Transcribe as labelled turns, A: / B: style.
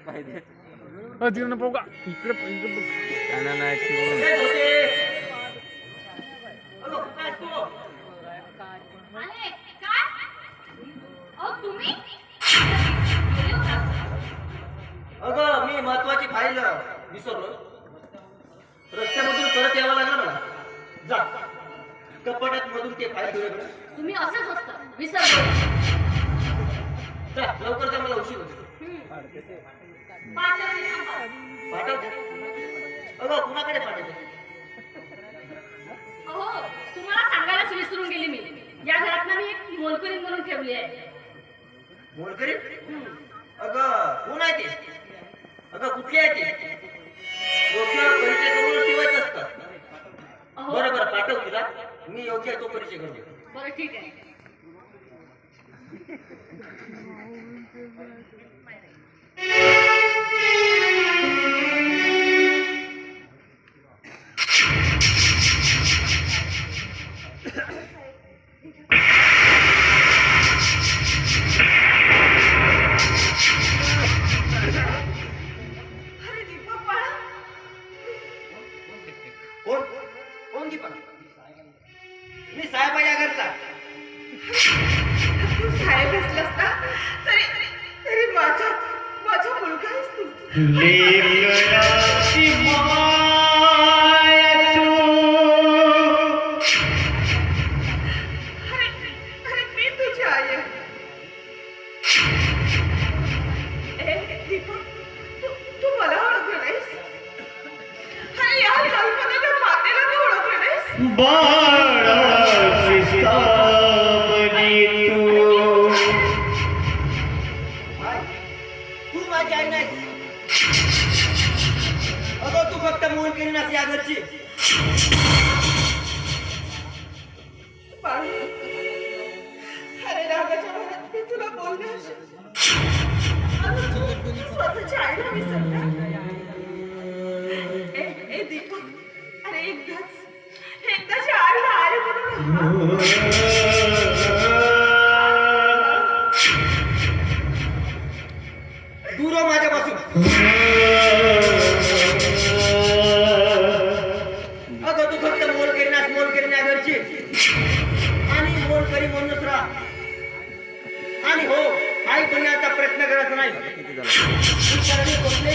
A: पाहिजे
B: तिकडनं पाहू का इकडे
A: त्यांना नाही शिकवून
C: अगं मी महत्वाची फाईल विसरलो. रस्त्यामधून परत यावं लागलं मला. जा कपाटात मधून ते फाईल ठेवलं.
D: तुम्ही असंच असतं विसरलो.
C: जा लवकर जा, मला उशीर होतो. पाठव. अगं कुणाकडे पाठवतो?
D: हो तुम्हाला सांगायलाच विसरून गेली मी. या घरात ना मी एक मोलकरीण म्हणून ठेवली आहे.
C: मोलकरी? अगं कोण आहे ते? अगं कुठली आहे ते? योग्य परिचय करून ठेवायचं असतं. बरं बरं पाठव तिला, मी योग्य आहे तो परिचय करून देतो.
D: बरं ठीक आहे.
C: कोण कोण दीपक? मी साहेब आहे या घरचा.
E: तू साहेब असलास ना तरी तरी माझा मुलगा आहेस तू. अरे मी तुझी आई आहे. दीपक तू मला ओळखलं नाहीस. अरे या जन्मदात्या मातेला तू ओळखलं नाहीस.
C: तू माझी आई नाही. अगं तू फक्त मोलकरी नास या घरची.
E: बाळा, अरे रागाच्या भरात मी तुला बोलले असेल. आता तू स्वतःच्या आईला विसरला. ए दीपक, अरे एकदाच्या आईला आई म्हणून
C: दूर हो माझ्यापासून. अगं तू फक्त मोलकरी ना घरची आणि मोलकरी म्हणूनच राहा. आणि हो आई बनण्याचा प्रयत्न करायचा नाही.
A: किती झालं
C: विचाराने बसले.